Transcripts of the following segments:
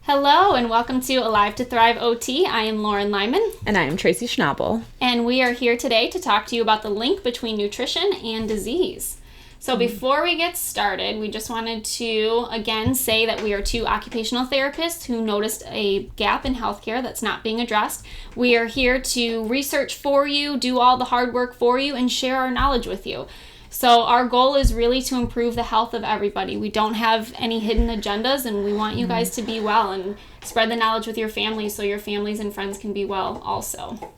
Hello and welcome to Alive to Thrive OT. I am Lauren Lyman. And I am Tracy Schnabel. And we are here today to talk to you about the link between nutrition and disease. So before we get started, we just wanted to again say that we are two occupational therapists who noticed a gap in healthcare that's not being addressed. We are here to research for you, do all the hard work for you, and share our knowledge with you. So our goal is really to improve the health of everybody. We don't have any hidden agendas, and we want you guys to be well and spread the knowledge with your family so your families and friends can be well also.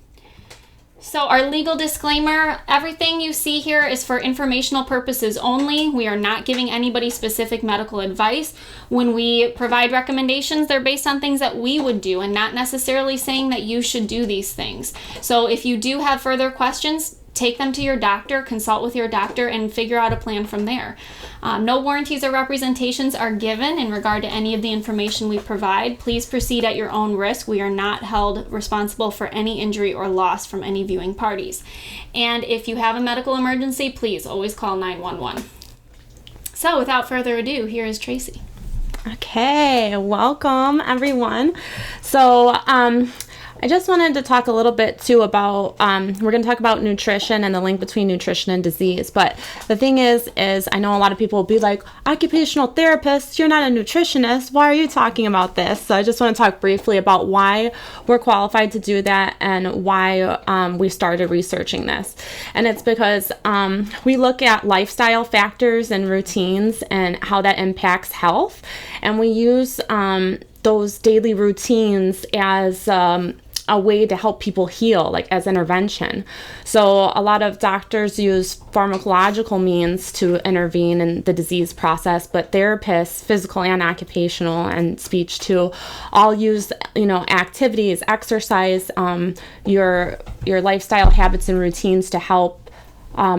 So our legal disclaimer, everything you see here is for informational purposes only. We are not giving anybody specific medical advice. When we provide recommendations, they're based on things that we would do and not necessarily saying that you should do these things. So if you do have further questions, take them to your doctor, consult with your doctor, and figure out a plan from there. No warranties or representations are given in regard to any of the information we provide. Please proceed at your own risk. We are not held responsible for any injury or loss from any viewing parties. And if you have a medical emergency, please always call 911. So without further ado, here is Tracy. Okay, welcome everyone. So, I just wanted to talk a little bit too about, we're going to talk about nutrition and the link between nutrition and disease. But the thing is I know a lot of people will be like, occupational therapist, you're not a nutritionist. Why are you talking about this? So I just want to talk briefly about why we're qualified to do that and why we started researching this. And it's because we look at lifestyle factors and routines and how that impacts health. And we use those daily routines as a way to help people heal, like as intervention. So a lot of doctors use pharmacological means to intervene in the disease process, but therapists, physical and occupational and speech too, all use, activities, exercise, your lifestyle habits and routines to help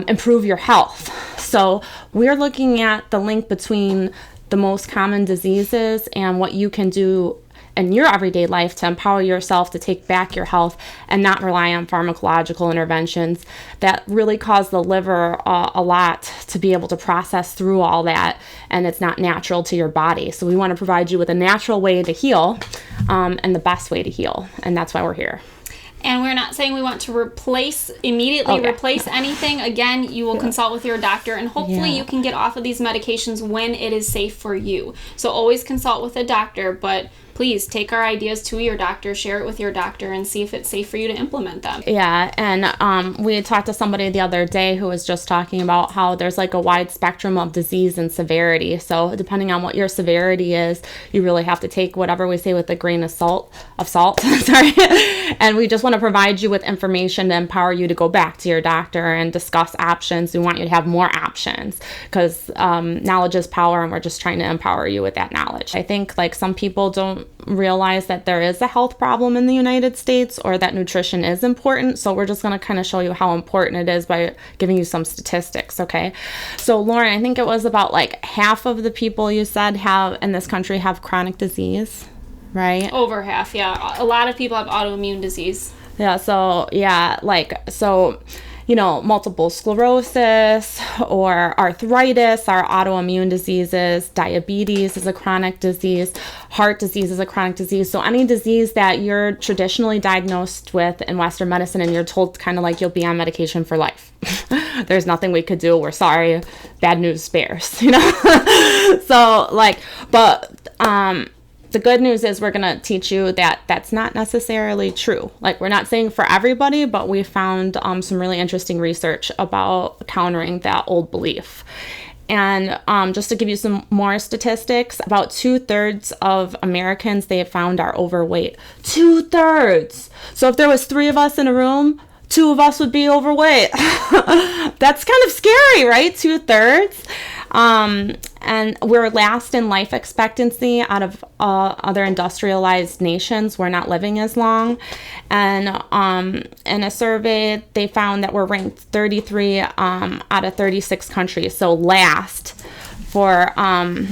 improve your health. So we're looking at the link between the most common diseases and what you can do in your everyday life to empower yourself to take back your health and not rely on pharmacological interventions that really cause the liver a lot to be able to process through all that, and it's not natural to your body. So we want to provide you with a natural way to heal and the best way to heal, and that's why we're here. And we're not saying we want to replace anything. Again, you will consult with your doctor, and hopefully you can get off of these medications when it is safe for you. So always consult with a doctor, but please take our ideas to your doctor, share it with your doctor, and see if it's safe for you to implement them. Yeah, and we had talked to somebody the other day who was just talking about how there's like a wide spectrum of disease and severity. So depending on what your severity is, you really have to take whatever we say with a grain of salt. Sorry. And we just want to provide you with information to empower you to go back to your doctor and discuss options. We want you to have more options because knowledge is power, and we're just trying to empower you with that knowledge. I think like some people don't realize that there is a health problem in the United States or that nutrition is important. So we're just going to kind of show you how important it is by giving you some statistics. Okay. So Lauren, I think it was about like half of the people you said in this country have chronic disease, right? Over half. Yeah. A lot of people have autoimmune disease. Yeah. So multiple sclerosis or arthritis are autoimmune diseases. Diabetes is a chronic disease. Heart disease is a chronic disease. So any disease that you're traditionally diagnosed with in Western medicine and you're told kind of like you'll be on medication for life. There's nothing we could do. We're sorry. Bad news bears, So the good news is we're going to teach you that that's not necessarily true. Like, we're not saying for everybody, but we found some really interesting research about countering that old belief. And just to give you some more statistics, about 2/3 of Americans they have found are overweight. 2/3! So if there was 3 of us in a room, 2 of us would be overweight. That's kind of scary, right? 2/3. And we're last in life expectancy out of other industrialized nations. We're not living as long. And in a survey, they found that we're ranked 33 out of 36 countries. So last for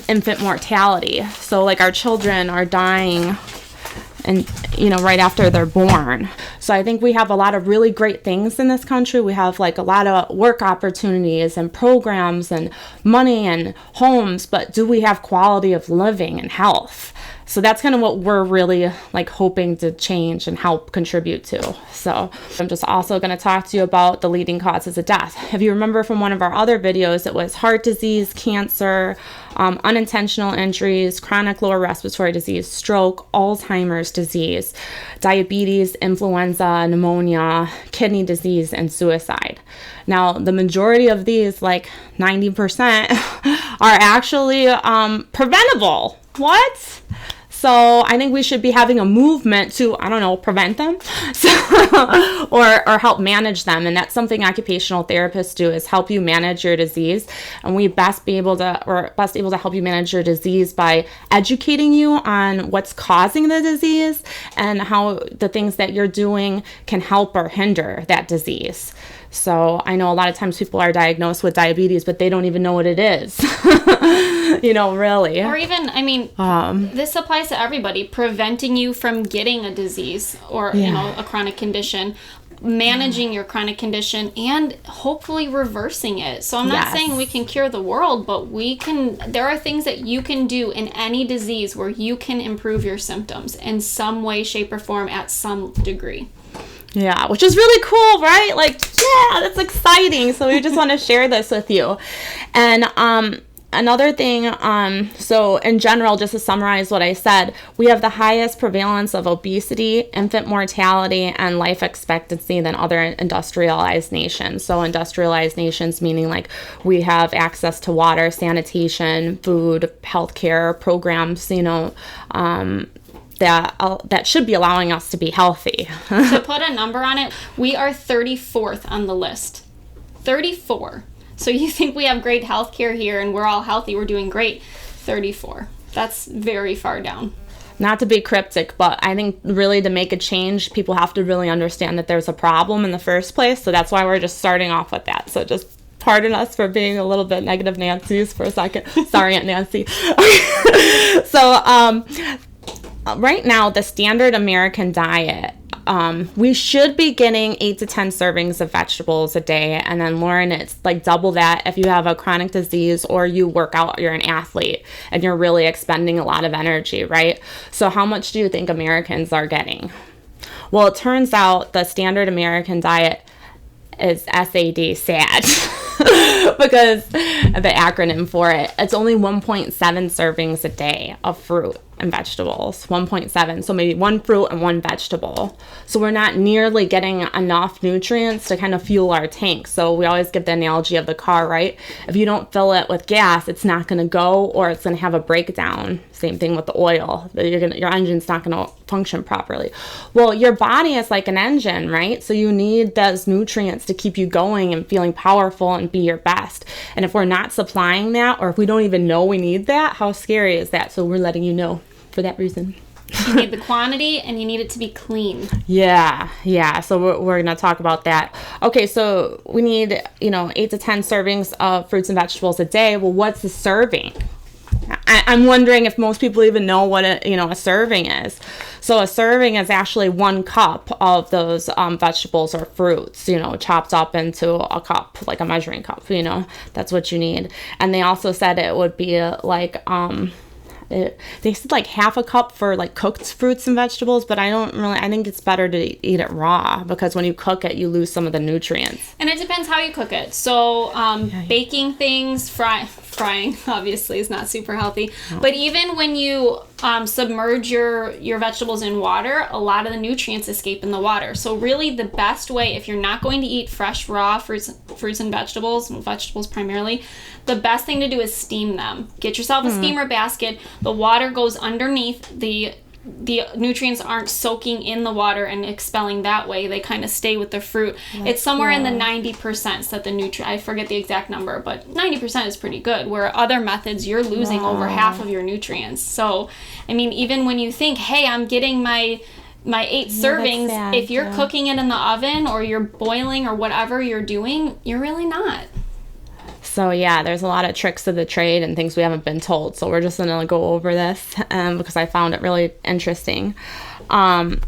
infant mortality. So like our children are dying and right after they're born. So I think we have a lot of really great things in this country. We have like a lot of work opportunities and programs and money and homes, but do we have quality of living and health? So that's kind of what we're really like hoping to change and help contribute to. So I'm just also going to talk to you about the leading causes of death. If you remember from one of our other videos, it was heart disease, cancer, unintentional injuries, chronic lower respiratory disease, stroke, Alzheimer's disease, diabetes, influenza, pneumonia, kidney disease, and suicide. Now, the majority of these, like 90%, are actually preventable. What? So I think we should be having a movement to, I don't know, prevent them or help manage them. And that's something occupational therapists do, is help you manage your disease. And we best able to help you manage your disease by educating you on what's causing the disease and how the things that you're doing can help or hinder that disease. So I know a lot of times people are diagnosed with diabetes, but they don't even know what it is, really. Or even, this applies to everybody, preventing you from getting a disease or, a chronic condition, managing your chronic condition, and hopefully reversing it. So I'm not saying we can cure the world, but there are things that you can do in any disease where you can improve your symptoms in some way, shape, or form at some degree. Yeah, which is really cool, right? Like, yeah, that's exciting. So we just want to share this with you. And another thing, so in general, just to summarize what I said, we have the highest prevalence of obesity, infant mortality, and life expectancy than other industrialized nations. So industrialized nations meaning like we have access to water, sanitation, food, healthcare programs, that should be allowing us to be healthy. To put a number on it, we are 34th on the list. 34. So you think we have great health care here and we're all healthy, we're doing great. 34. That's very far down. Not to be cryptic, but I think really to make a change, people have to really understand that there's a problem in the first place. So that's why we're just starting off with that. So just pardon us for being a little bit negative Nancy's for a second. Sorry, Aunt Nancy. So, right now, the standard American diet, we should be getting 8 to 10 servings of vegetables a day. And then, Lauren, it's like double that if you have a chronic disease or you work out, you're an athlete, and you're really expending a lot of energy, right? So how much do you think Americans are getting? Well, it turns out the standard American diet is SAD, SAD, because the acronym for it, it's only 1.7 servings a day of fruit and vegetables. 1.7, so maybe one fruit and one vegetable. So we're not nearly getting enough nutrients to kind of fuel our tank. So we always give the analogy of the car, right? If you don't fill it with gas, it's not going to go, or it's going to have a breakdown. Same thing with the oil. Your engine's not going to function properly. Well, your body is like an engine, right? So you need those nutrients to keep you going and feeling powerful and be your best. And if we're not supplying that, or if we don't even know we need that, how scary is that? So we're letting you know for that reason. You need the quantity and you need it to be clean. Yeah. So we're going to talk about that. Okay, so we need, 8 to 10 servings of fruits and vegetables a day. Well, what's a serving? I'm wondering if most people even know what a serving is. So a serving is actually 1 cup of those vegetables or fruits, chopped up into a cup, like a measuring cup, that's what you need. And they also said it would be like, they said like half a cup for like cooked fruits and vegetables, but I think it's better to eat it raw, because when you cook it, you lose some of the nutrients. And it depends how you cook it. So baking things, frying obviously is not super healthy. No. But even when you submerge your vegetables in water, a lot of the nutrients escape in the water. So really the best way, if you're not going to eat fresh raw fruits and vegetables primarily, the best thing to do is steam them. Get yourself a steamer basket. The water goes underneath. The nutrients aren't soaking in the water and expelling that way. They kind of stay with the fruit. It's somewhere in the 90% that I forget the exact number, but 90% is pretty good, where other methods you're losing over half of your nutrients. So, even when you think, hey, I'm getting my 8 servings, if you're cooking it in the oven or you're boiling or whatever you're doing, you're really not. So there's a lot of tricks of the trade and things we haven't been told. So we're just going to go over this because I found it really interesting. And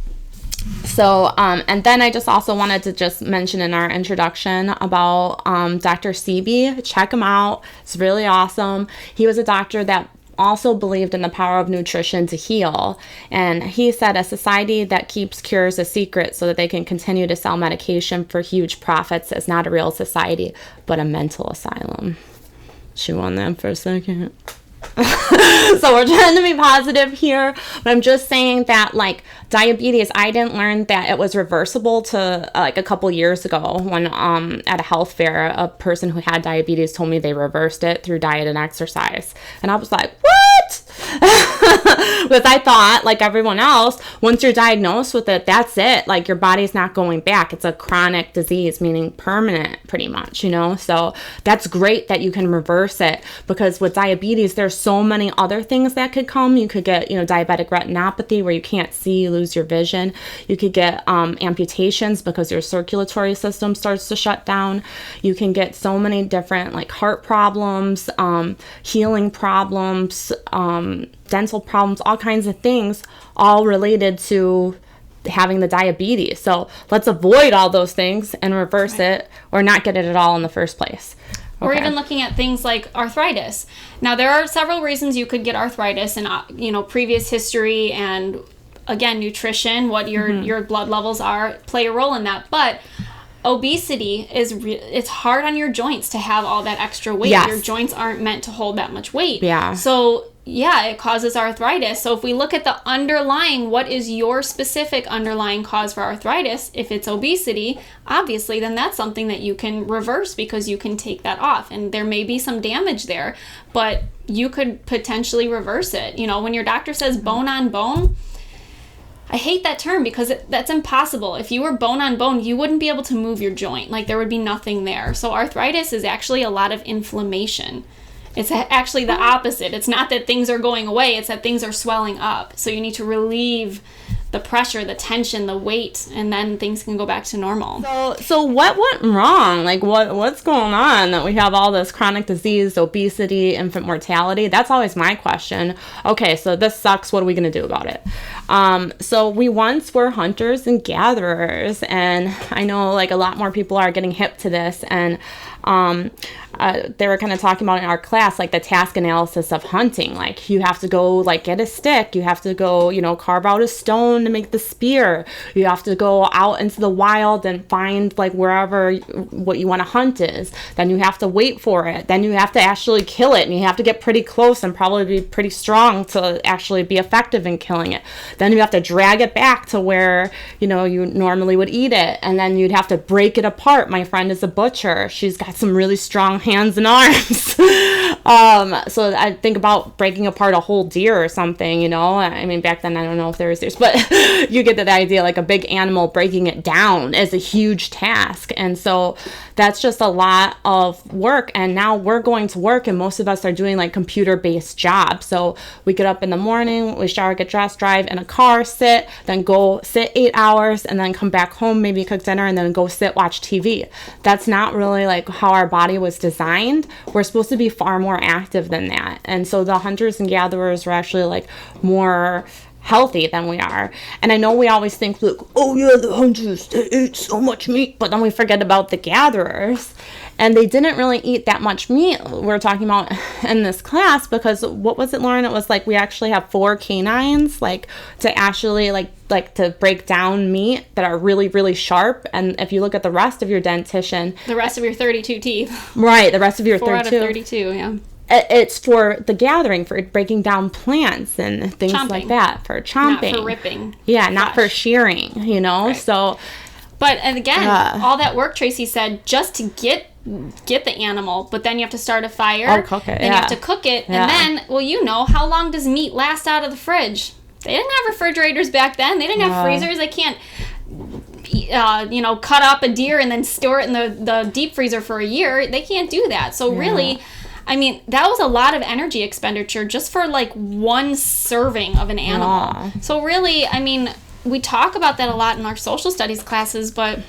then I just also wanted to just mention in our introduction about Dr. Sebi. Check him out. It's really awesome. He was a doctor that also believed in the power of nutrition to heal. And he said a society that keeps cures a secret so that they can continue to sell medication for huge profits is not a real society, but a mental asylum. Chew on that for a second. So we're trying to be positive here, but I'm just saying that like diabetes, I didn't learn that it was reversible to like a couple years ago when at a health fair a person who had diabetes told me they reversed it through diet and exercise, and I was like, what? Because I thought, like everyone else, once you're diagnosed with it, that's it. Like your body's not going back. It's a chronic disease, meaning permanent, pretty much, you know? So that's great that you can reverse it, because with diabetes, there's so many other things that could come. You could get, diabetic retinopathy where you can't see, you lose your vision. You could get amputations because your circulatory system starts to shut down. You can get so many different like heart problems, healing problems, dental problems, all kinds of things, all related to having the diabetes. So let's avoid all those things and reverse it, or not get it at all in the first place. Or even looking at things like arthritis. Now, there are several reasons you could get arthritis, and previous history and again nutrition, what your blood levels are, play a role in that. But obesity it's hard on your joints to have all that extra weight. Yes. Your joints aren't meant to hold that much weight. Yeah. So yeah, it causes arthritis. So if we look at the underlying, what is your specific underlying cause for arthritis? If it's obesity, obviously, then that's something that you can reverse because you can take that off. And there may be some damage there, but you could potentially reverse it. When your doctor says bone on bone, I hate that term because that's impossible. If you were bone on bone, you wouldn't be able to move your joint. Like there would be nothing there. So arthritis is actually a lot of inflammation. It's actually the opposite. It's not that things are going away, it's that things are swelling up. So you need to relieve the pressure, the tension, the weight, and then things can go back to normal. So what went wrong? Like what's going on that we have all this chronic disease, obesity, infant mortality? That's always my question. Okay, so this sucks. What are we going to do about it? So we once were hunters and gatherers, and I know like a lot more people are getting hip to this, and they were kind of talking about in our class, like the task analysis of hunting. Like you have to go like get a stick, you have to go, carve out a stone to make the spear. You have to go out into the wild and find like wherever what you want to hunt is. Then you have to wait for it. Then you have to actually kill it, and you have to get pretty close and probably be pretty strong to actually be effective in killing it. Then you have to drag it back to where, you normally would eat it. And then you'd have to break it apart. My friend is a butcher. She's got some really strong hands and arms. So I think about breaking apart a whole deer or something, I mean, back then, I don't know if there was deers, but you get the idea, like a big animal, breaking it down is a huge task. And so that's just a lot of work. And now we're going to work, and most of us are doing like computer-based jobs. So we get up in the morning, we shower, get dressed, drive in a car, sit, then go sit 8 hours, and then come back home, maybe cook dinner, and then go sit, watch TV. That's not really like how our body was designed. We're supposed to be far more active than that. And so the hunters and gatherers were actually like more healthy than we are. And I know we always think, look, oh yeah, the hunters, they ate so much meat, but then we forget about the gatherers, and they didn't really eat that much meat. We're talking about in this class, because what was it, Lauren? It was like we actually have 4 canines, like to actually like to break down meat that are really, really sharp. And if you look at the rest of your dentition, the rest of your 32 teeth, right, the rest of your 4 out of 32, yeah. It's for the gathering, for breaking down plants and things like that, for chomping. Not for ripping. Yeah, not for shearing, Right. So, but and again, all that work, Tracy said, just to get the animal, but then you have to start a fire. Cook it. Then you have to cook it, and then, well, how long does meat last out of the fridge? They didn't have refrigerators back then. They didn't have freezers. They can't cut up a deer and then store it in the deep freezer for a year. They can't do that. So really, I mean, that was a lot of energy expenditure just for like one serving of an animal. So really, I mean, we talk about that a lot in our social studies classes, but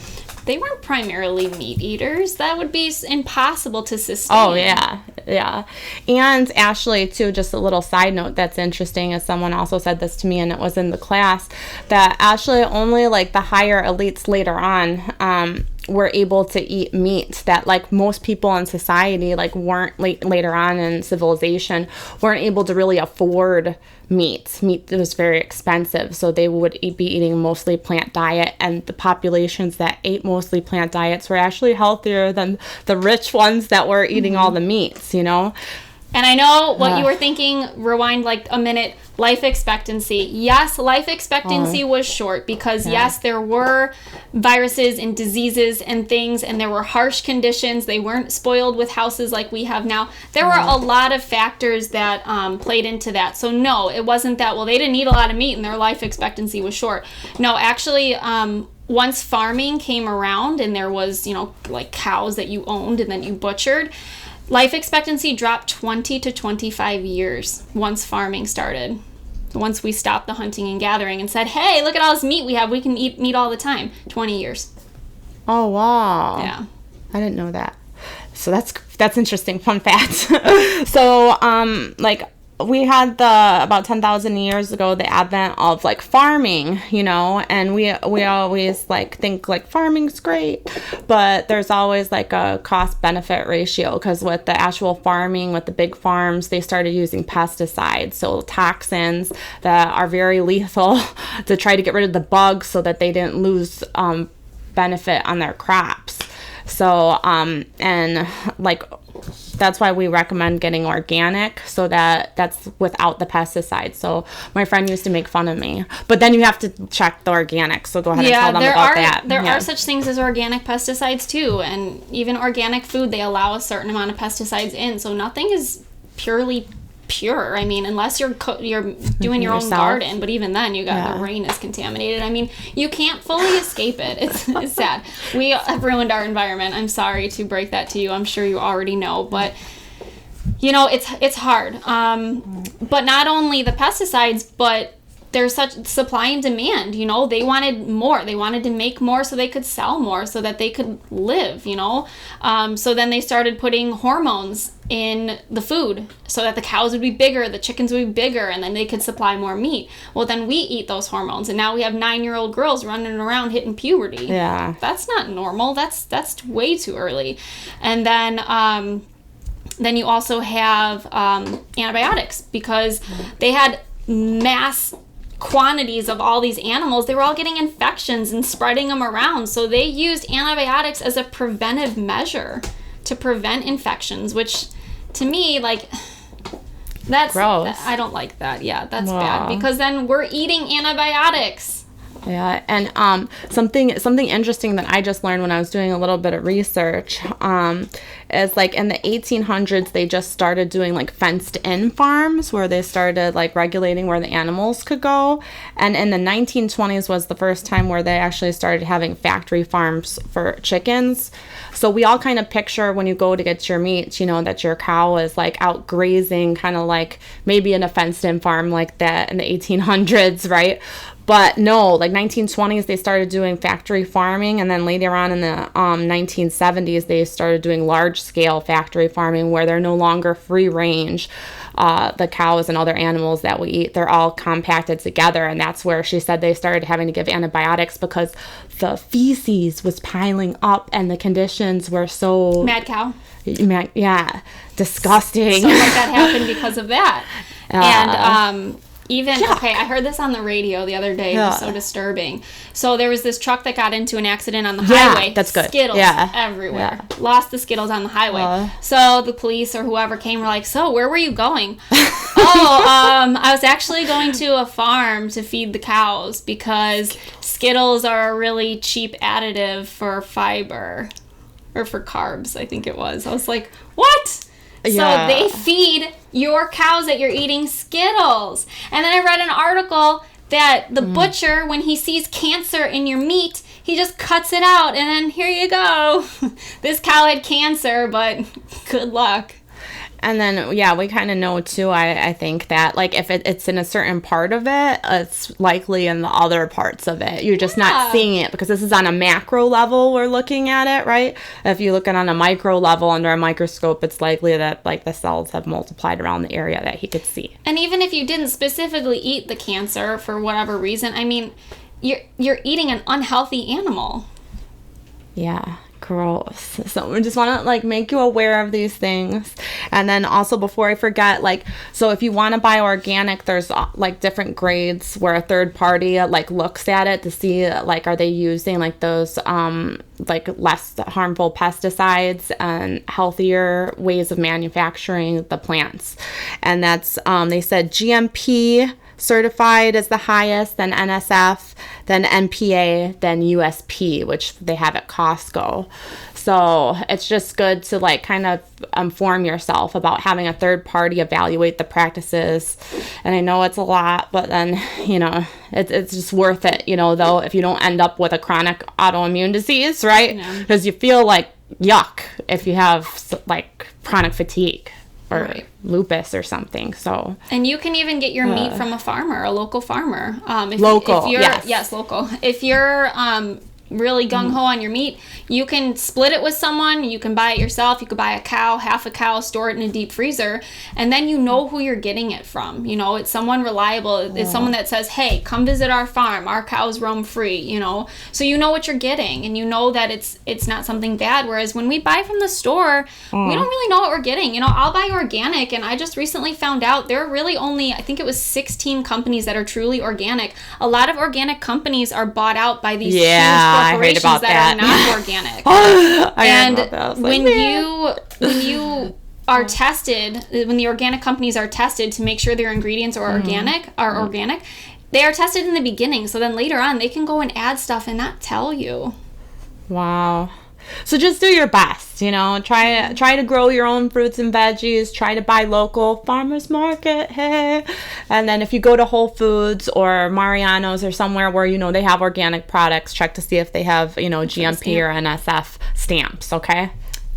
they weren't primarily meat eaters. That would be impossible to sustain. Oh, yeah. Yeah. And Ashley, too, just a little side note that's interesting, is someone also said this to me, and it was in the class, that actually only like the higher elites later on were able to eat meat that like most people in society like weren't later on in civilization weren't able to really afford meat that was very expensive, so they would be eating mostly plant diet, and the populations that ate mostly plant diets were actually healthier than the rich ones that were eating all the meats, you know. And I know what you were thinking, rewind like a minute, life expectancy. Yes, life expectancy was short because, yes, there were viruses and diseases and things, and there were harsh conditions. They weren't spoiled with houses like we have now. There were a lot of factors that played into that. So, no, it wasn't that, well, they didn't eat a lot of meat and their life expectancy was short. No, actually, once farming came around and there was, you know, like cows that you owned and then you butchered, life expectancy dropped 20 to 25 years once farming started. Once we stopped the hunting and gathering and said, hey, look at all this meat we have. We can eat meat all the time. 20 years. Oh, wow. Yeah. I didn't know that. So that's interesting. Fun fact. So, like, we had about 10,000 years ago the advent of like farming, you know, and we always like think like farming's great, but there's always like a cost benefit ratio, because with the actual farming, with the big farms, they started using pesticides, so toxins that are very lethal to try to get rid of the bugs so that they didn't lose benefit on their crops. So and like that's why we recommend getting organic, so that's without the pesticides. So my friend used to make fun of me, but then you have to check the organic. So go ahead and tell them about that. There are such things as organic pesticides too, and even organic food, they allow a certain amount of pesticides in. So nothing is purely pure. I mean, unless you're doing your own garden, but even then, the rain is contaminated. I mean, you can't fully escape it. It's sad. We have ruined our environment. I'm sorry to break that to you. I'm sure you already know, but you know, it's hard. But not only the pesticides, but there's such supply and demand, you know. They wanted more. They wanted to make more so they could sell more so that they could live, you know. So then they started putting hormones in the food so that the cows would be bigger, the chickens would be bigger, and then they could supply more meat. Well, then we eat those hormones, and now we have 9-year-old girls running around hitting puberty. Yeah. That's not normal. That's way too early. And then you also have antibiotics, because they had mass quantities of all these animals. They were all getting infections and spreading them around, so they used antibiotics as a preventive measure to prevent infections, which to me, like, that's gross. I don't like that. Yeah, that's bad, because then we're eating antibiotics. Yeah, and something interesting that I just learned when I was doing a little bit of research is like in the 1800s they just started doing like fenced-in farms where they started like regulating where the animals could go, and in the 1920s was the first time where they actually started having factory farms for chickens. So we all kind of picture when you go to get your meat, you know, that your cow is like out grazing, kind of like maybe in a fenced-in farm like that in the 1800s, right? But no, like 1920s, they started doing factory farming. And then later on in the 1970s, they started doing large-scale factory farming where they're no longer free range. The cows and other animals that we eat, they're all compacted together. And that's where she said they started having to give antibiotics because the feces was piling up and the conditions were so... Mad cow. Yeah, disgusting. So like that happened because of that. And... okay, I heard this on the radio the other day. It was so disturbing. So there was this truck that got into an accident on the highway. That's good. Skittles everywhere. Yeah. Lost the Skittles on the highway. So the police or whoever came were like, so where were you going? I was actually going to a farm to feed the cows because Skittles are a really cheap additive for fiber. Or for carbs, I think it was. I was like, what? So they feed your cows that you're eating Skittles. And then I read an article that the butcher, when he sees cancer in your meat, he just cuts it out. And then here you go. This cow had cancer, but good luck. And then, we kind of know, too, I think that, like, if it's in a certain part of it, it's likely in the other parts of it. You're just not seeing it because this is on a macro level we're looking at it, right? If you look at it on a micro level under a microscope, it's likely that, like, the cells have multiplied around the area that he could see. And even if you didn't specifically eat the cancer for whatever reason, I mean, you're eating an unhealthy animal. Yeah, gross. So we just want to like make you aware of these things. And then also, before I forget, like, so if you want to buy organic, there's like different grades where a third party like looks at it to see like, are they using like those like less harmful pesticides and healthier ways of manufacturing the plants. And that's they said GMP certified is the highest, then NSF, then NPA, then USP, which they have at Costco. So it's just good to like kind of inform yourself about having a third party evaluate the practices. And I know it's a lot, but then, you know, it's just worth it, you know, though, if you don't end up with a chronic autoimmune disease, right? Because you feel like yuck if you have like chronic fatigue. Or lupus or something. So, and you can even get your meat from a farmer, a local farmer. Local, if you're, yes. Yes, local. If you're really gung-ho on your meat, you can split it with someone. You can buy it yourself. You could buy a cow, half a cow, store it in a deep freezer, and then you know who you're getting it from. You know, it's someone reliable. It's someone that says, hey, come visit our farm. Our cows roam free, you know. So you know what you're getting, and you know that it's not something bad. Whereas when we buy from the store, we don't really know what we're getting. You know, I'll buy organic, and I just recently found out there are really only, I think it was 16 companies that are truly organic. A lot of organic companies are bought out by these huge corporations that are not organic. And when you are tested, when the organic companies are tested to make sure their ingredients are organic, they are tested in the beginning. So then later on, they can go and add stuff and not tell you. Wow. So just do your best, you know, try to grow your own fruits and veggies, try to buy local, farmers market, hey. And then if you go to Whole Foods or Mariano's or somewhere where, you know, they have organic products, check to see if they have, you know, GMP or NSF stamps, okay?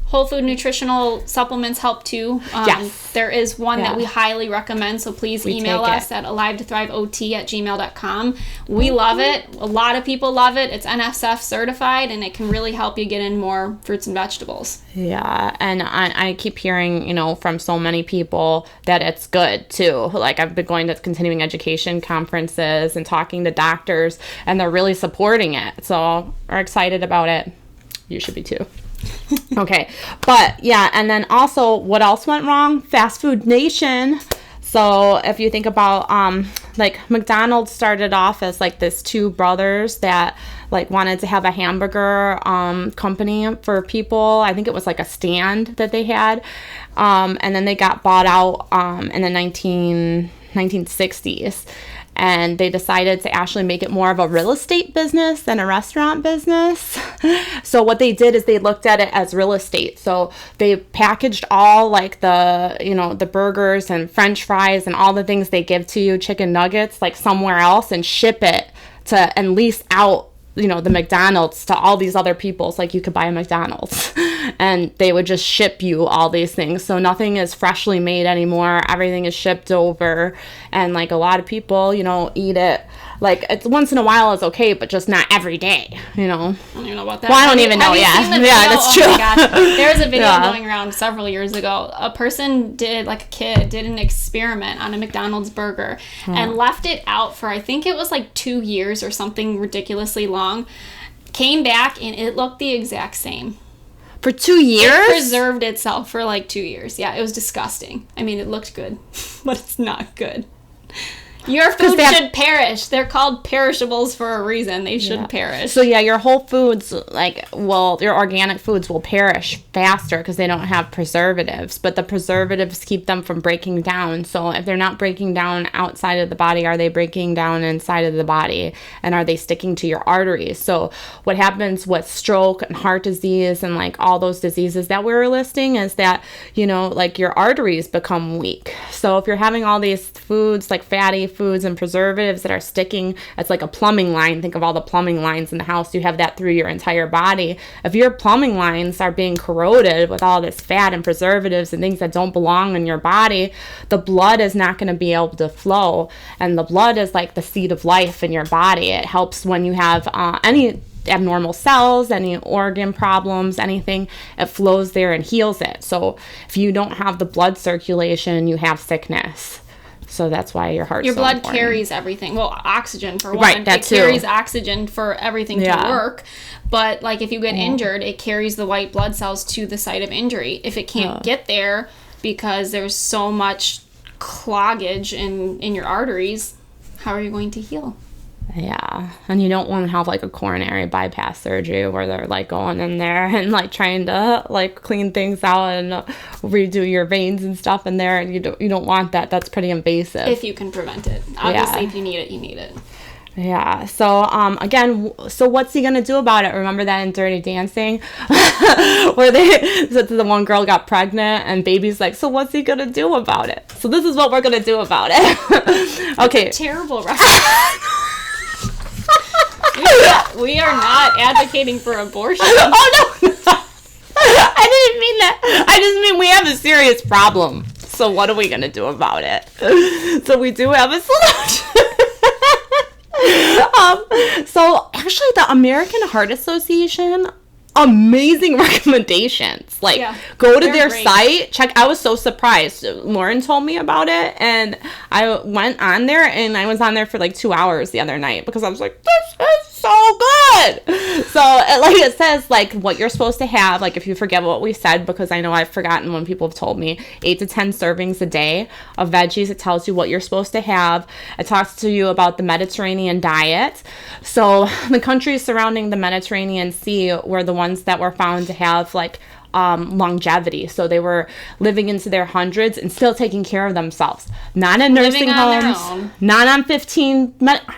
Whole food nutritional supplements help too. Yes. There is one that we highly recommend, so please email us at alive2thriveot@gmail.com. We love it. A lot of people love it. It's NSF certified, and it can really help you get in more fruits and vegetables. Yeah, and I keep hearing, you know, from so many people that it's good too. Like, I've been going to continuing education conferences and talking to doctors, and they're really supporting it. So we're excited about it. You should be too. Okay, but yeah, and then also what else went wrong? Fast food nation. So if you think about like McDonald's started off as like this two brothers that like wanted to have a hamburger company for people. I think it was like a stand that they had, and then they got bought out in the 1960s. And they decided to actually make it more of a real estate business than a restaurant business. So what they did is they looked at it as real estate. So they packaged all like the, you know, the burgers and French fries and all the things they give to you, chicken nuggets, like somewhere else, and ship it to and lease out, you know, the McDonald's to all these other people. It's like you could buy a McDonald's and they would just ship you all these things. So nothing is freshly made anymore. Everything is shipped over. And like a lot of people, you know, eat it. Like, it's once in a while is okay, but just not every day, you know. I don't even know about that. Well, I don't even know, yeah. Yeah, that's true. Oh my gosh. There was a video going around several years ago. A person did, like a kid, did an experiment on a McDonald's burger and left it out for, I think it was like 2 years or something ridiculously long. Came back and it looked the exact same. For 2 years? It preserved itself for like 2 years. Yeah, it was disgusting. I mean, it looked good, but it's not good. Your food should perish. They're called perishables for a reason. They should perish. So yeah, your Whole Foods, like, well, your organic foods will perish faster because they don't have preservatives. But the preservatives keep them from breaking down. So if they're not breaking down outside of the body, are they breaking down inside of the body? And are they sticking to your arteries? So what happens with stroke and heart disease and like all those diseases that we were listing is that, you know, like your arteries become weak. So if you're having all these foods, like fatty foods and preservatives that are sticking, it's like a plumbing line. Think of all the plumbing lines in the house. You have that through your entire body. If your plumbing lines are being corroded with all this fat and preservatives and things that don't belong in your body, the blood is not going to be able to flow. And the blood is like the seed of life in your body. It helps when you have any abnormal cells, any organ problems, anything, it flows there and heals it. So if you don't have the blood circulation, you have sickness. So that's why your heart's your so blood important. carries everything. Well, oxygen for one. Right, that too. It carries oxygen for everything to work. But like if you get injured, it carries the white blood cells to the site of injury. If it can't get there because there's so much cloggage in your arteries, how are you going to heal? Yeah, and you don't want to have like a coronary bypass surgery where they're like going in there and like trying to like clean things out and redo your veins and stuff in there, and you don't want that. That's pretty invasive. If you can prevent it, obviously, if you need it, you need it. Yeah. So again, so what's he gonna do about it? Remember that in Dirty Dancing, where the one girl got pregnant and baby's like, so what's he gonna do about it? So this is what we're gonna do about it. Okay. Terrible reference. We are not advocating for abortion. Oh, no. I didn't mean that. I just mean we have a serious problem. So what are we going to do about it? So we do have a solution. So actually the American Heart Association, amazing recommendations. Like, go to their site, check. I was so surprised. Lauren told me about it, and I went on there, and I was on there for like 2 hours the other night because I was like, this is so good. So, like, it says, like, what you're supposed to have, like, if you forget what we said, because I know I've forgotten when people have told me, 8 to 10 servings a day of veggies. It tells you what you're supposed to have. It talks to you about the Mediterranean diet. So, the countries surrounding the Mediterranean Sea were the ones that were found to have like longevity. So they were living into their hundreds and still taking care of themselves. Not in nursing homes, not on 15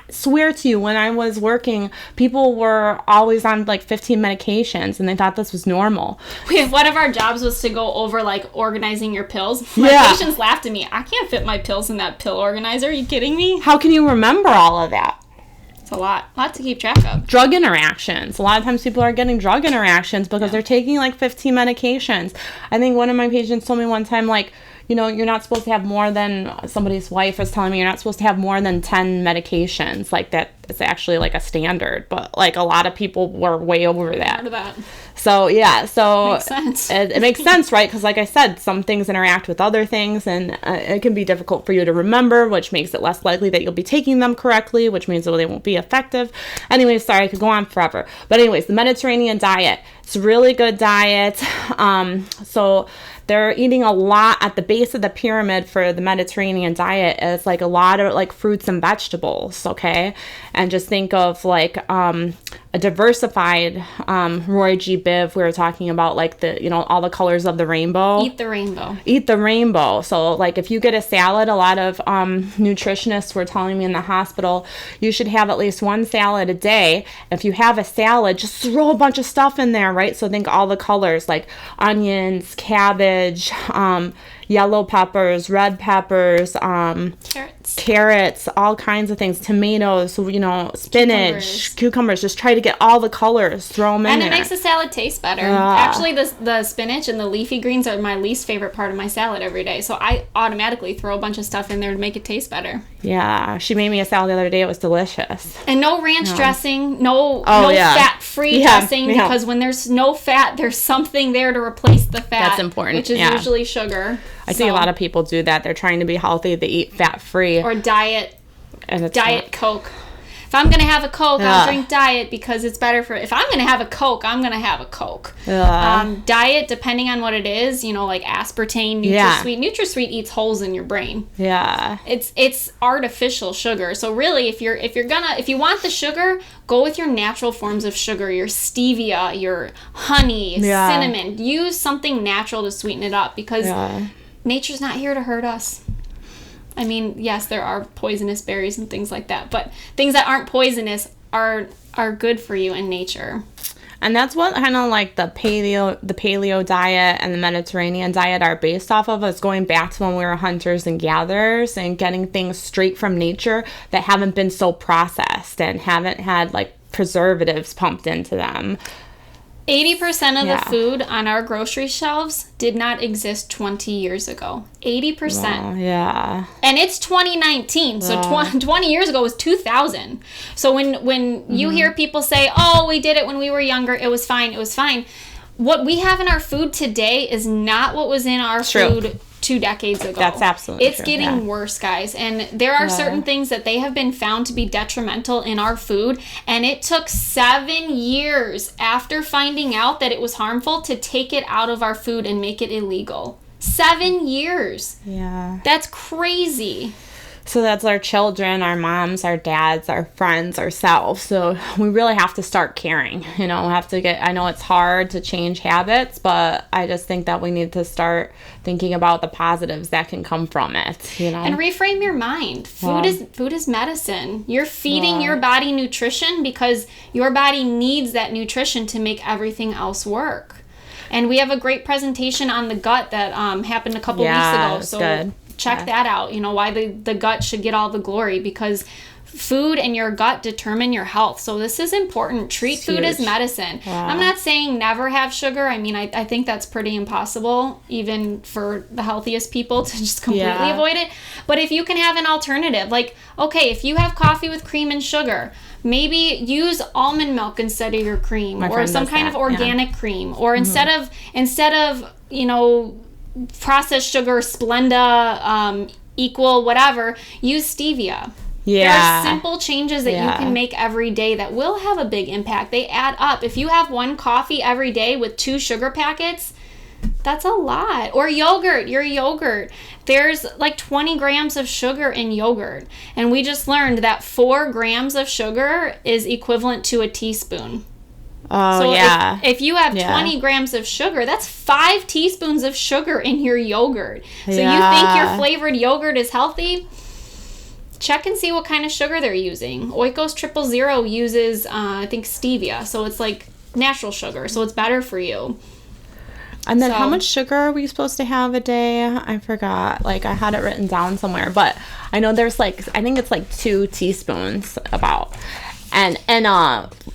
swear to you, when I was working, people were always on like 15 medications and they thought this was normal. One of our jobs was to go over like organizing your pills. My patients laughed at me. I can't fit my pills in that pill organizer. Are you kidding me? How can you remember all of that? It's a lot to keep track of. Drug interactions. A lot of times people are getting drug interactions because they're taking like 15 medications. I think one of my patients told me one time, like, you know, you're not supposed to have more than, somebody's wife was telling me, you're not supposed to have more than 10 medications. Like, that is actually like a standard. But like a lot of people were way over that. Part of that. So, yeah. So makes sense. It makes sense, right? Because like I said, some things interact with other things, and it can be difficult for you to remember, which makes it less likely that you'll be taking them correctly, which means that they won't be effective. Anyways, sorry, I could go on forever. But anyways, the Mediterranean diet. It's a really good diet. So they're eating a lot at the base of the pyramid for the Mediterranean diet. It's like a lot of like fruits and vegetables, okay? And just think of like a diversified Roy G. Biv. We were talking about like the, you know, all the colors of the rainbow. Eat the rainbow. Eat the rainbow. So like if you get a salad, a lot of nutritionists were telling me in the hospital, you should have at least one salad a day. If you have a salad, just throw a bunch of stuff in there, right? So think all the colors like onions, cabbage, yellow peppers, red peppers, carrots, all kinds of things, tomatoes, you know, spinach, cucumbers. Just try to get all the colors, throw them in there. And it makes the salad taste better. Actually, the spinach and the leafy greens are my least favorite part of my salad every day. So I automatically throw a bunch of stuff in there to make it taste better. Yeah, she made me a salad the other day. It was delicious. And no ranch dressing, no fat-free dressing, because when there's no fat, there's something there to replace the fat. That's important. Which is usually sugar. I see a lot of people do that. They're trying to be healthy. They eat fat-free. Or diet Coke. If I'm going to have a Coke, I'll drink diet because it's better for... If I'm going to have a Coke, I'm going to have a Coke. Diet, depending on what it is, you know, like aspartame, NutraSweet. NutraSweet eats holes in your brain. Yeah. It's artificial sugar. So really, if you want the sugar, go with your natural forms of sugar, your stevia, your honey, cinnamon. Use something natural to sweeten it up because nature's not here to hurt us. I mean, yes, there are poisonous berries and things like that, but things that aren't poisonous are good for you in nature. And that's what kind of like the paleo diet and the Mediterranean diet are based off of. Is going back to when we were hunters and gatherers and getting things straight from nature that haven't been so processed and haven't had like preservatives pumped into them. 80% of the food on our grocery shelves did not exist 20 years ago. 80%. Wow, yeah. And it's 2019. So 20 years ago was 2000. So when you hear people say, oh, we did it when we were younger, it was fine, it was fine. What we have in our food today is not what was in our food 2 decades ago. That's absolutely It's true. getting worse, guys. And there are certain things that they have been found to be detrimental in our food. And it took 7 years after finding out that it was harmful to take it out of our food and make it illegal. 7 years. Yeah. That's crazy. So that's our children, our moms, our dads, our friends, ourselves. So we really have to start caring. You know, I know it's hard to change habits, but I just think that we need to start thinking about the positives that can come from it, you know. And reframe your mind. Food is medicine. You're feeding your body nutrition because your body needs that nutrition to make everything else work. And we have a great presentation on the gut that happened a couple weeks ago. So good. Check that out. You know, why the gut should get all the glory, because food and your gut determine your health. So this is important. Treat food as medicine. Wow. I'm not saying never have sugar. I mean, I think that's pretty impossible, even for the healthiest people, to just completely avoid it. But if you can have an alternative, like, okay, if you have coffee with cream and sugar, maybe use almond milk instead of your cream, or some kind of organic cream, or instead of, you know, processed sugar, Splenda, Equal, whatever, use stevia. There are simple changes that you can make every day that will have a big impact. They add up. If you have one coffee every day with 2 sugar packets, that's a lot. Or yogurt, your yogurt. There's like 20 grams of sugar in yogurt. And we just learned that 4 grams of sugar is equivalent to a teaspoon. Oh, so yeah. if you have 20 grams of sugar, that's 5 teaspoons of sugar in your yogurt. So you think your flavored yogurt is healthy? Check and see what kind of sugar they're using. Oikos 000 uses, I think, stevia. So it's like natural sugar. So it's better for you. And then how much sugar are we supposed to have a day? I forgot. Like, I had it written down somewhere. But I know there's like, I think it's like 2 teaspoons about. And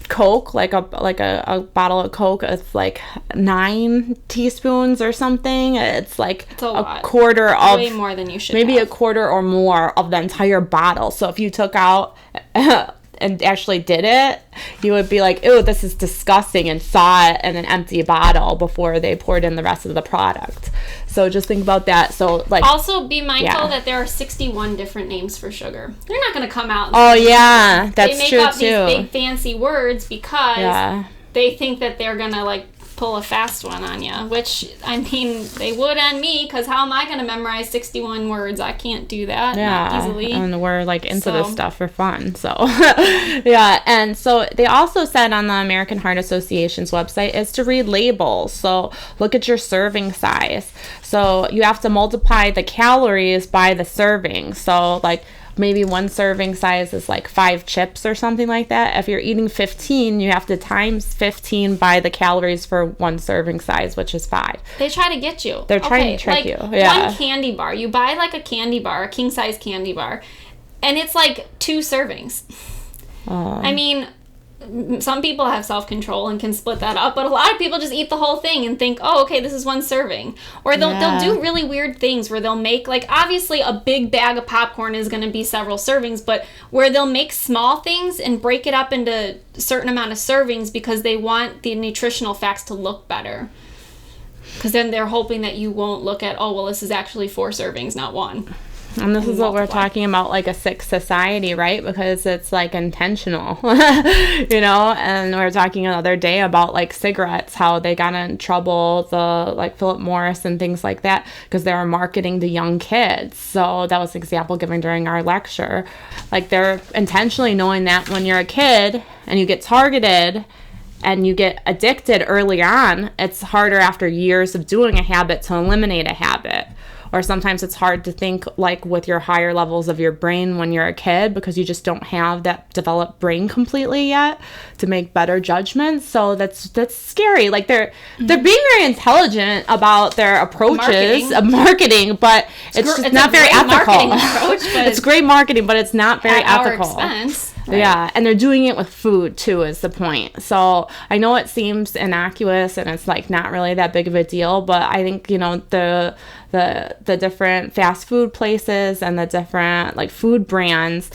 Coke, like a bottle of Coke, it's like 9 teaspoons or something. It's like a quarter of, way more than you should maybe have. a quarter or more of the entire bottle. So if you took out and actually did it, you would be like, ew, this is disgusting, and saw it in an empty bottle before they poured in the rest of the product. So just think about that. So, like, also be mindful that there are 61 different names for sugar. They're not going to come out and that's true too. They make up these big fancy words because they think that they're going to like pull a fast one on you, which, I mean, they would on me, because how am I going to memorize 61 words? I can't do that not easily. And we're like into this stuff for fun. So and so they also said on the American Heart Association's website is to read labels. So look at your serving size. So you have to multiply the calories by the serving. So like maybe one serving size is like 5 chips or something like that. If you're eating 15, you have to times 15 by the calories for one serving size, which is 5. They try to get you. They're trying to trick you. One candy bar. You buy like a candy bar, a king size candy bar, and it's like 2 servings. I mean, some people have self-control and can split that up, but a lot of people just eat the whole thing and think, oh, okay, this is 1 serving. Or they'll do really weird things where they'll make, like, obviously a big bag of popcorn is going to be several servings, but where they'll make small things and break it up into a certain amount of servings because they want the nutritional facts to look better. Because then they're hoping that you won't look at, oh, well, this is actually 4 servings, not 1. And this is what we're talking about, like a sick society, right? Because it's like intentional, you know? And we were talking another day about like cigarettes, how they got in trouble, the like Philip Morris and things like that, because they were marketing to young kids. So that was an example given during our lecture. Like they're intentionally knowing that when you're a kid and you get targeted and you get addicted early on, it's harder after years of doing a habit to eliminate a habit. Or sometimes it's hard to think like with your higher levels of your brain when you're a kid because you just don't have that developed brain completely yet to make better judgments. So that's scary. Like they're being very intelligent about their approaches of marketing, but it's just not very ethical. It's great marketing, but it's not very ethical. At our expense. Right. Yeah, and they're doing it with food too is the point. So I know it seems innocuous and it's like not really that big of a deal, but I think, you know, the the different fast food places and the different like food brands,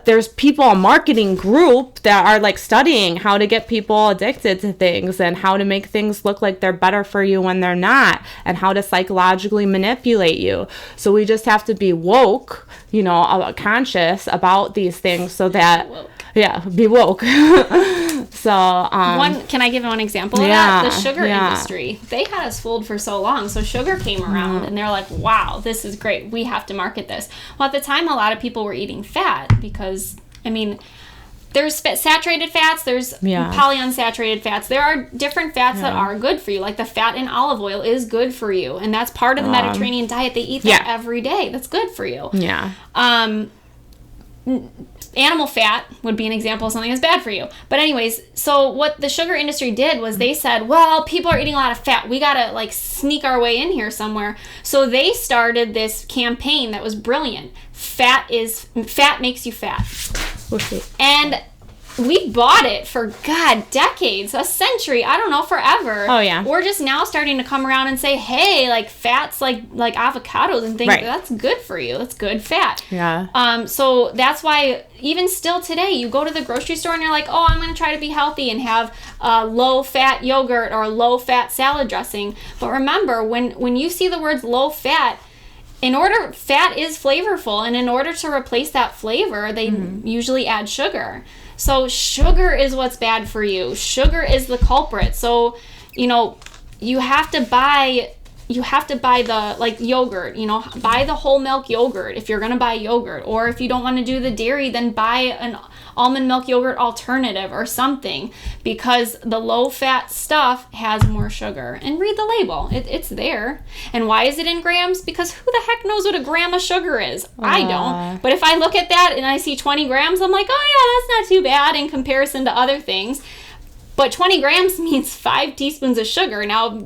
there's people, a marketing group that are like studying how to get people addicted to things and how to make things look like they're better for you when they're not, and how to psychologically manipulate you. So we just have to be woke, conscious about these things so that be woke. So can I give one example of that? The sugar industry, they had us fooled for so long. So sugar came around and they're like, wow, this is great, we have to market this. Well, at the time a lot of people were eating fat because there's saturated fats, there's polyunsaturated fats. There are different fats that are good for you. Like the fat in olive oil is good for you, and that's part of the Mediterranean diet. They eat that every day. That's good for you. Animal fat would be an example of something that's bad for you. But anyways, so what the sugar industry did was they said, well, people are eating a lot of fat, we gotta like sneak our way in here somewhere. So they started this campaign that was brilliant. Fat makes you fat. Okay. And we bought it for, decades, a century, I don't know, forever. Oh, yeah. We're just now starting to come around and say, hey, like fats like avocados and things, that's good for you. That's good fat. Yeah. So that's why even still today, you go to the grocery store and you're like, oh, I'm going to try to be healthy and have low-fat yogurt or low-fat salad dressing. But remember, when you see the words low-fat, fat is flavorful, and in order to replace that flavor, they usually add sugar. So sugar is what's bad for you. Sugar is the culprit. So, you have to buy the like yogurt, buy the whole milk yogurt if you're going to buy yogurt. Or if you don't want to do the dairy, then buy an almond milk yogurt alternative or something, because the low fat stuff has more sugar. And read the label. It's there. And why is it in grams? Because who the heck knows what a gram of sugar is? I don't. But if I look at that and I see 20 grams, I'm like, oh yeah, that's not too bad in comparison to other things. But 20 grams means 5 teaspoons of sugar. Now,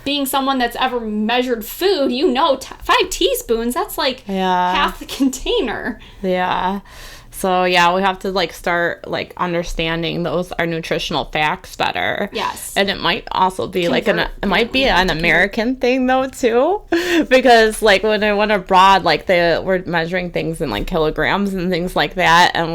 being someone that's ever measured food, 5 teaspoons, that's like half the container. Yeah. So, we have to, like, start, like, understanding those are nutritional facts better. Yes. And it might also be, it might be an American thing, though, too. Because, like, when I went abroad, like, we're measuring things in, like, kilograms and things like that. And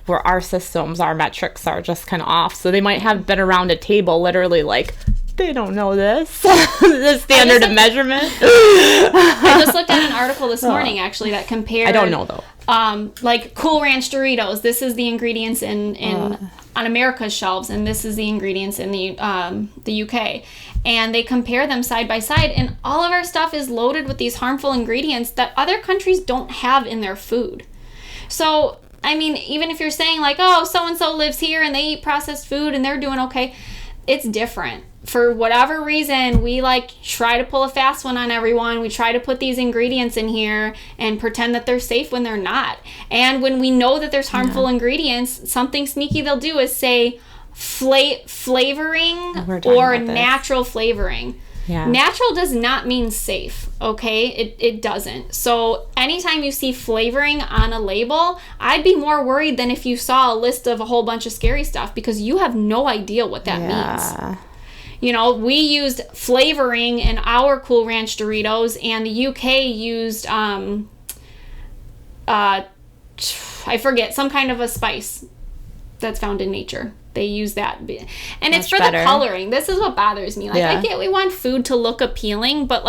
our systems, our metrics are just kind of off. So they might have been around a table literally, like, they don't know this. The standard of measurement. I just looked at an article this morning, actually, that compared... I don't know, though. Like Cool Ranch Doritos. This is the ingredients on America's shelves, and this is the ingredients in the UK. And they compare them side by side, and all of our stuff is loaded with these harmful ingredients that other countries don't have in their food. So, even if you're saying like, oh, so-and-so lives here and they eat processed food and they're doing okay, it's different. For whatever reason, we try to pull a fast one on everyone. We try to put these ingredients in here and pretend that they're safe when they're not. And when we know that there's harmful ingredients, something sneaky they'll do is say flavoring or natural flavoring. Yeah. Natural does not mean safe, okay? It doesn't. So anytime you see flavoring on a label, I'd be more worried than if you saw a list of a whole bunch of scary stuff, because you have no idea what that means. We used flavoring in our Cool Ranch Doritos, and the UK used, I forget, some kind of a spice that's found in nature. They use that. And it's for the coloring. This is what bothers me. I get we want food to look appealing, but,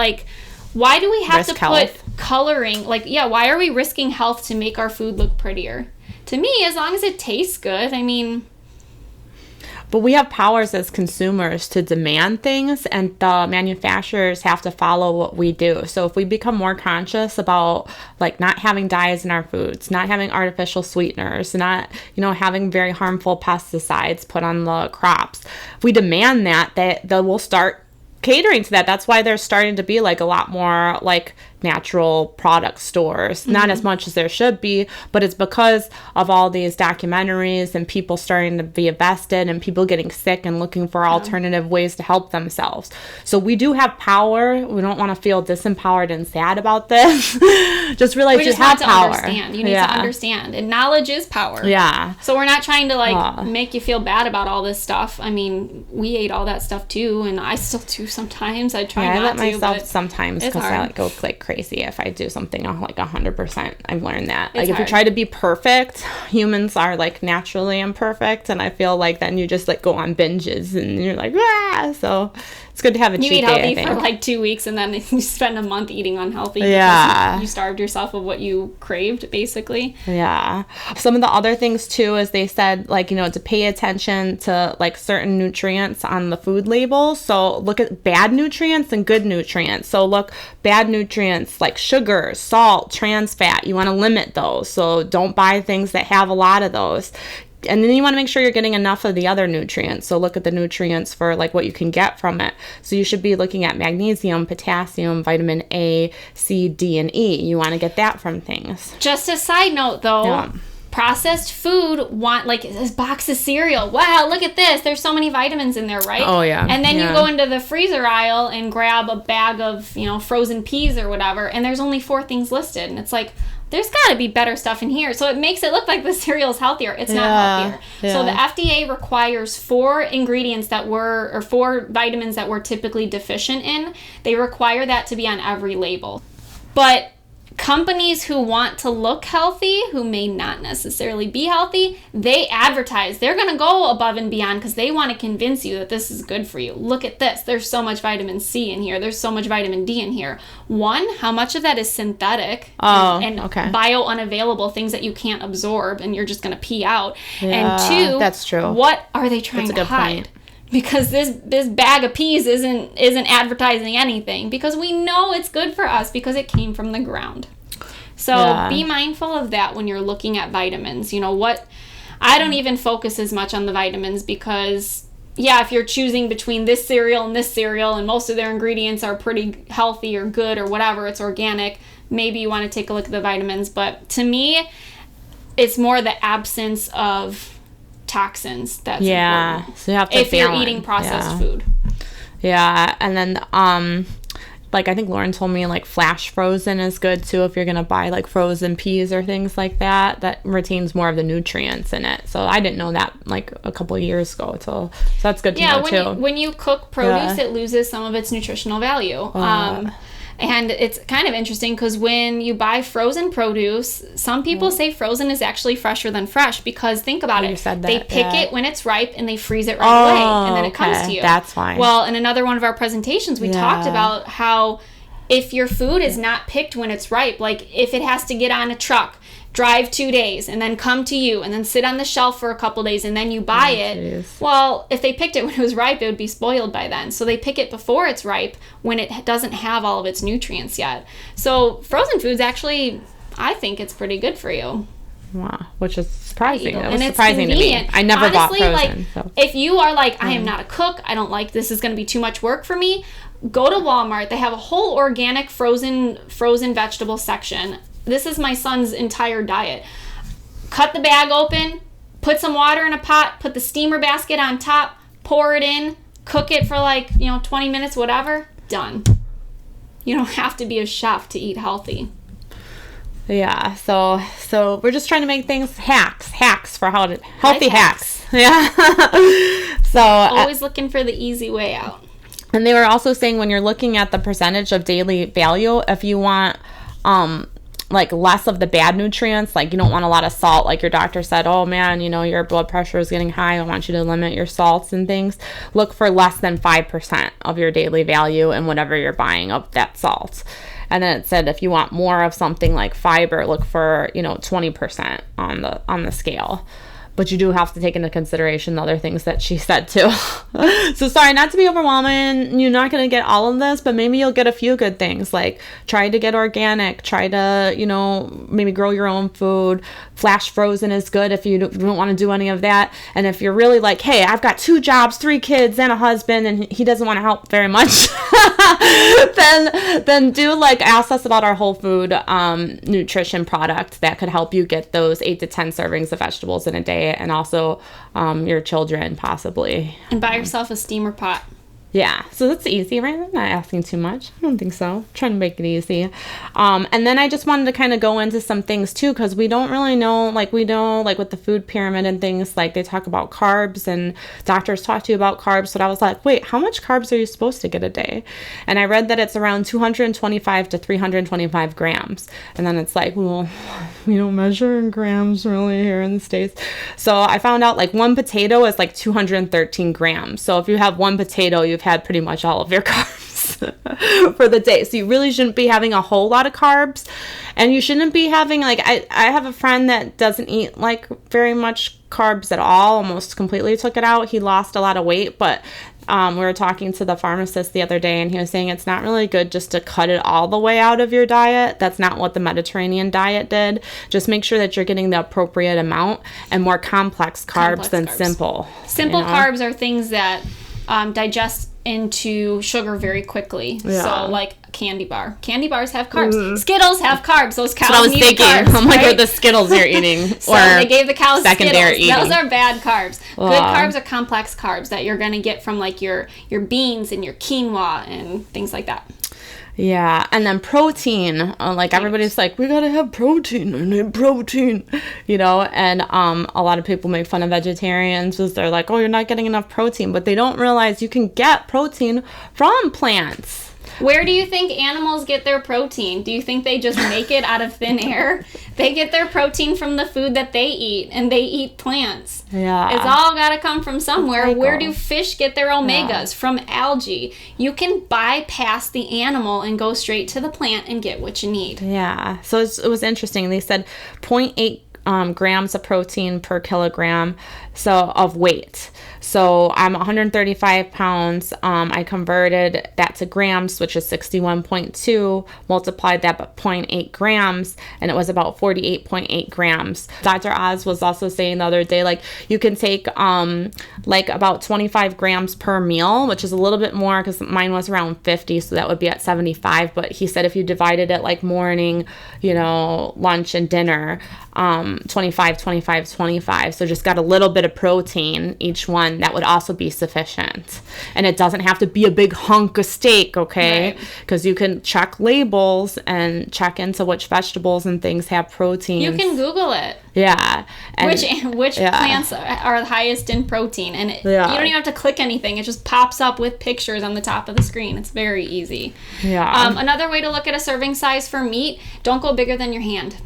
why do we have to put coloring? Why are we risking health to make our food look prettier? To me, as long as it tastes good, But we have powers as consumers to demand things, and the manufacturers have to follow what we do. So if we become more conscious about not having dyes in our foods, not having artificial sweeteners, not having very harmful pesticides put on the crops, if we demand that, they will start catering to that. That's why there's starting to be a lot more natural product stores. Not as much as there should be, but it's because of all these documentaries and people starting to be invested and people getting sick and looking for alternative ways to help themselves. So we do have power. We don't want to feel disempowered and sad about this. Just realize you have power. Understand. You need to understand. And knowledge is power. Yeah. So we're not trying to like make you feel bad about all this stuff. I mean, we ate all that stuff too, and I still do sometimes. I try not to. I let myself sometimes because I like go like crazy if I do something like 100%. I've learned that. Like if you try to be perfect, humans are like naturally imperfect, and I feel like then you just like go on binges and you're like, ah. So it's good to have a cheat day. You eat healthy for like 2 weeks and then you spend a month eating unhealthy because you starved yourself of what you craved, basically. Yeah. Some of the other things too is they said like, you know, to pay attention to like certain nutrients on the food label. So look at bad nutrients and good nutrients. So look, bad nutrients like sugar, salt, trans fat, you want to limit those. So don't buy things that have a lot of those. And then you want to make sure you're getting enough of the other nutrients. So look at the nutrients for like what you can get from it. So you should be looking at magnesium, potassium, vitamin A, C, D, and E. You want to get that from things. Just a side note though, processed food like this box of cereal. Wow, look at this. There's so many vitamins in there, right? Oh yeah. And then you go into the freezer aisle and grab a bag of, you know, frozen peas or whatever, and there's only 4 things listed. And it's like, there's got to be better stuff in here. So it makes it look like the cereal is healthier. It's not healthier. Yeah. So the FDA requires 4 ingredients or 4 vitamins that we're typically deficient in. They require that to be on every label. But companies who want to look healthy, who may not necessarily be healthy, they advertise. They're going to go above and beyond because they want to convince you that this is good for you. Look at this. There's so much vitamin C in here. There's so much vitamin D in here. One, how much of that is synthetic and bio-unavailable, things that you can't absorb and you're just going to pee out. Yeah, and 2, that's true. What are they trying to hide? Point. Because this bag of peas isn't advertising anything, because we know it's good for us because it came from the ground. So be mindful of that when you're looking at vitamins. You know what? I don't even focus as much on the vitamins because, if you're choosing between this cereal and most of their ingredients are pretty healthy or good or whatever, it's organic, maybe you want to take a look at the vitamins. But to me, it's more the absence of toxins that's important. So you have to if you're eating processed food. Yeah, and then like I think Lauren told me like flash frozen is good too if you're gonna buy like frozen peas or things like that. That retains more of the nutrients in it. So I didn't know that like a couple of years ago. So that's good to know too. When you cook produce, it loses some of its nutritional value. And it's kind of interesting because when you buy frozen produce, some people say frozen is actually fresher than fresh because think about it. They pick it when it's ripe and they freeze it right away and then it comes to you. That's fine. Well, in another one of our presentations, we talked about how if your food is not picked when it's ripe, like if it has to get on a truck, drive 2 days and then come to you and then sit on the shelf for a couple days and then you buy it. Geez. Well, if they picked it when it was ripe, it would be spoiled by then. So they pick it before it's ripe when it doesn't have all of its nutrients yet. So frozen foods actually, I think it's pretty good for you. Wow, which is surprising. That was and surprising to me. I never bought frozen. If you are like, I am not a cook, I don't like this is going to be too much work for me, go to Walmart. They have a whole organic frozen vegetable section. This is my son's entire diet. Cut the bag open, put some water in a pot, put the steamer basket on top, pour it in, cook it for 20 minutes, whatever, done. You don't have to be a chef to eat healthy. Yeah, so we're just trying to make things hacks for healthy hacks. Yeah. So always looking for the easy way out. And they were also saying when you're looking at the percentage of daily value, if you want like less of the bad nutrients, like you don't want a lot of salt, like your doctor said, oh man, your blood pressure is getting high, I want you to limit your salts and things, look for less than 5% of your daily value and whatever you're buying of that salt. And then it said if you want more of something like fiber, look for 20% on the scale. but you do have to take into consideration the other things that she said too. So sorry, not to be overwhelming. You're not going to get all of this, but maybe you'll get a few good things, like try to get organic, try to, maybe grow your own food. Flash frozen is good if you don't want to do any of that. And if you're really like, hey, I've got 2 jobs, 3 kids, and a husband, and he doesn't want to help very much, then do ask us about our whole food nutrition product that could help you get those 8 to 10 servings of vegetables in a day, and also your children possibly. And buy yourself a steamer pot. Yeah, so that's easy, right? I'm not asking too much. I don't think so. I'm trying to make it easy. And then I just wanted to kind of go into some things too, because we don't really know, with the food pyramid and things, they talk about carbs, and doctors talk to you about carbs. But I was like, wait, how much carbs are you supposed to get a day? And I read that it's around 225 to 325 grams. And then it's like, well, we don't measure in grams really here in the States. So I found out one potato is 213 grams. So if you have one potato, you've had pretty much all of your carbs for the day. So you really shouldn't be having a whole lot of carbs, and you shouldn't be having I have a friend that doesn't eat very much carbs at all, almost completely took it out. He lost a lot of weight, but we were talking to the pharmacist the other day, and he was saying it's not really good just to cut it all the way out of your diet. That's not what the Mediterranean diet did. Just make sure that you're getting the appropriate amount, and more complex carbs than simple. Simple carbs are things that digest into sugar very quickly. Yeah. So candy bar. Candy bars have carbs. Mm-hmm. Skittles have carbs. Those cows That's what I was need thinking. carbs. I'm like, are the Skittles you're eating? So they gave the cows Skittles. Eating. Those are bad carbs. Wow. Good carbs are complex carbs that you're going to get from your beans and your quinoa and things like that. Yeah, and then protein, everybody's like, we gotta have protein, I need protein, and a lot of people make fun of vegetarians because they're like, oh, you're not getting enough protein, but they don't realize you can get protein from plants. Where do you think animals get their protein? Do you think they just make it out of thin air? They get their protein from the food that they eat, and they eat plants. Yeah. It's all got to come from somewhere. Where do fish get their omegas? Yeah. From algae. You can bypass the animal and go straight to the plant and get what you need. Yeah. So it was interesting. They said 0.8 grams of protein per kilogram of weight. So I'm 135 pounds. I converted that to grams, which is 61.2, multiplied that by 0.8 grams, and it was about 48.8 grams. Dr. Oz was also saying the other day, you can take about 25 grams per meal, which is a little bit more because mine was around 50, so that would be at 75. But he said if you divided it morning, lunch and dinner, 25, 25, 25. So just got a little bit of protein each one. That would also be sufficient. And it doesn't have to be a big hunk of steak, okay? Because you can check labels and check into which vegetables and things have protein. You can Google it. Yeah. And which plants are the highest in protein. And you don't even have to click anything. It just pops up with pictures on the top of the screen. It's very easy. Yeah. Another way to look at a serving size for meat, don't go bigger than your hand.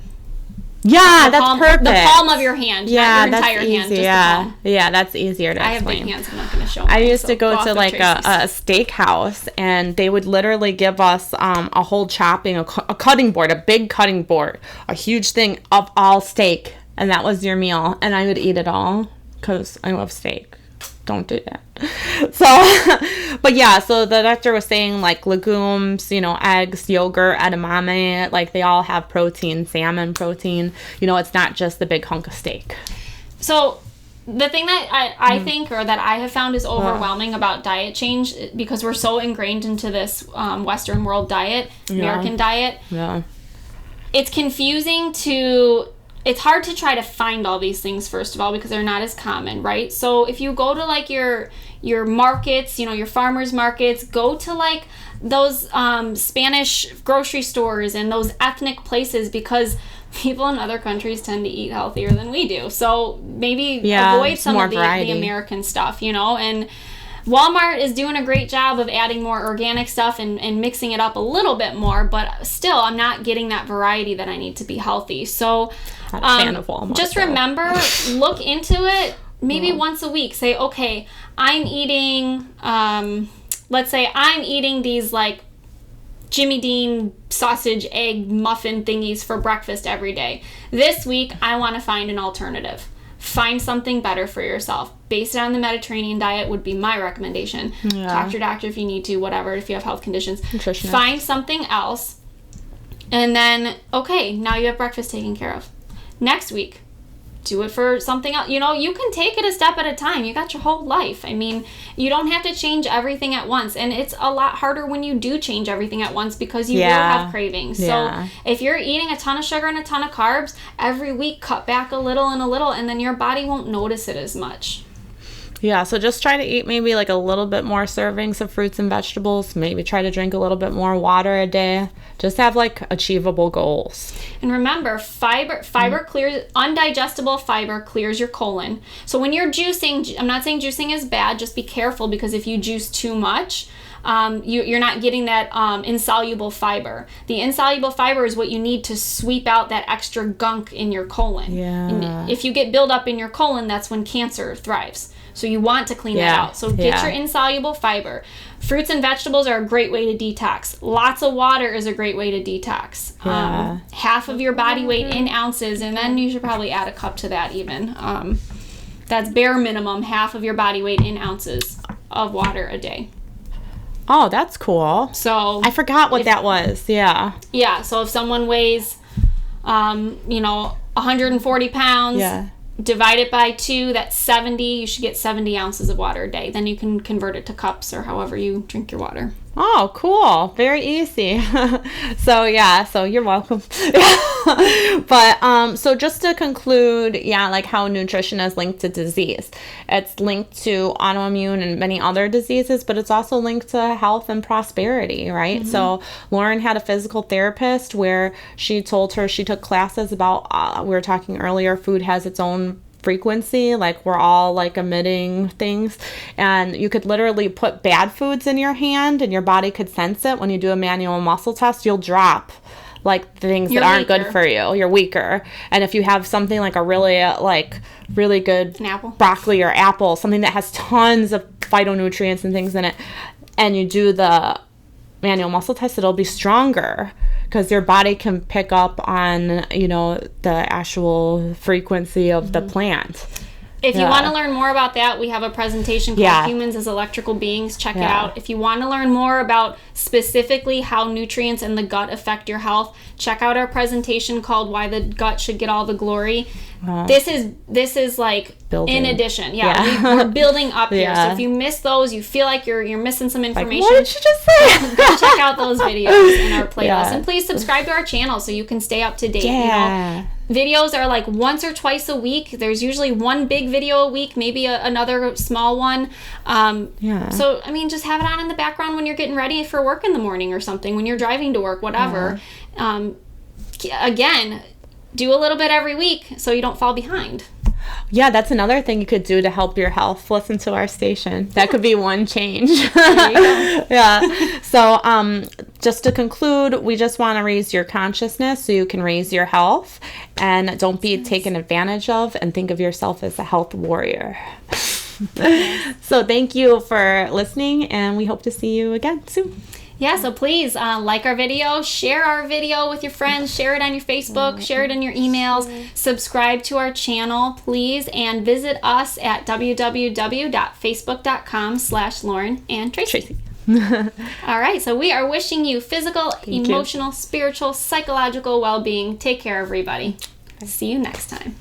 Yeah, that's perfect. The palm of your hand, not your entire hand. Just the palm. Yeah, that's easier to explain. I have big hands. I'm not going to show I used to go to a steakhouse, and they would literally give us a whole chopping, a cutting board, a big cutting board, a huge thing of all steak, and that was your meal. And I would eat it all because I love steak. Don't do that. So, but yeah, so the doctor was saying legumes, eggs, yogurt, edamame, they all have protein, salmon protein. It's not just the big hunk of steak. So the thing that I think, or that I have found is overwhelming about diet change, because we're so ingrained into this Western world diet, American diet. Yeah. It's confusing it's hard to try to find all these things, first of all, because they're not as common, right? So if you go to your markets, your farmers markets, go to those Spanish grocery stores and those ethnic places, because people in other countries tend to eat healthier than we do. So maybe avoid some of the American stuff, and Walmart is doing a great job of adding more organic stuff and mixing it up a little bit more, but still I'm not getting that variety that I need to be healthy. So not a fan of Walmart, just remember, look into it maybe once a week. Say, okay, I'm eating, let's say I'm eating these Jimmy Dean sausage egg muffin thingies for breakfast every day. This week I want to find an alternative. find something better for yourself. Based on the Mediterranean diet would be my recommendation. Yeah. Talk to your doctor if you need to, whatever, if you have health conditions. Nutritionist. Find something else. And then, okay, now you have breakfast taken care of. Next week, do it for something else. You know, you can take it a step at a time. You got your whole life. I mean, you don't have to change everything at once. And it's a lot harder when you do change everything at once because you will have cravings. Yeah. So if you're eating a ton of sugar and a ton of carbs, every week cut back a little, and then your body won't notice it as much. Yeah, so just try to eat maybe like a little bit more servings of fruits and vegetables. Maybe try to drink a little bit more water a day. Just have like achievable goals. And remember, fiber clears, undigestible fiber clears your colon. So when you're juicing, I'm not saying juicing is bad, just be careful because if you juice too much, you're not getting that insoluble fiber. The insoluble fiber is what you need to sweep out that extra gunk in your colon. Yeah. And if you get buildup in your colon, that's when cancer thrives. So you want to clean that out. So get your insoluble fiber. Fruits and vegetables are a great way to detox. Lots of water is a great way to detox. Yeah. Half of your body weight in ounces, and then you should probably add a cup to that even. That's bare minimum, half of your body weight in ounces of water a day. Oh, that's cool. So I forgot what that was. Yeah. Yeah, so if someone weighs, 140 pounds, divide it by 2, that's 70. You should get 70 ounces of water a day. Then you can convert it to cups or however you drink your water. Oh, cool. Very easy. So you're welcome. But so just to conclude, like how nutrition is linked to disease. It's linked to autoimmune and many other diseases, but it's also linked to health and prosperity, right? Mm-hmm. So Lauren had a physical therapist where she told her she took classes about, we were talking earlier, food has its own frequency, like we're all like emitting things, and you could literally put bad foods in your hand and your body could sense it. When you do a manual muscle test, you'll drop like things that aren't good for you. You're weaker. And if you have something like a really good broccoli or apple, something that has tons of phytonutrients and things in it, and you do the manual muscle test, it'll be stronger because your body can pick up on, the actual frequency of the plant. If you want to learn more about that, we have a presentation called Humans as Electrical Beings. Check it out. If you want to learn more about specifically how nutrients in the gut affect your health, check out our presentation called Why the Gut Should Get All the Glory. This is like building. In addition. We're building up here. So if you miss those, you feel like you're missing some information. Like, what did you just say? Go check out those videos in our playlist. And please subscribe to our channel so you can stay up to date. Videos are like once or twice a week. There's usually one big video a week, maybe another small one. So, just have it on in the background when you're getting ready for work in the morning or something, when you're driving to work, whatever. Again, do a little bit every week so you don't fall behind. Yeah, that's another thing you could do to help your health. Listen to our station. That could be one change. There you go. So just to conclude, we just want to raise your consciousness so you can raise your health. And don't be taken advantage of, and think of yourself as a health warrior. So thank you for listening, and we hope to see you again soon. Yeah, so please like our video, share our video with your friends, share it on your Facebook, share it in your emails, subscribe to our channel, please, and visit us at www.facebook.com/Lauren and Tracy. All right, so we are wishing you physical, emotional, spiritual, psychological well-being. Take care, everybody. See you next time.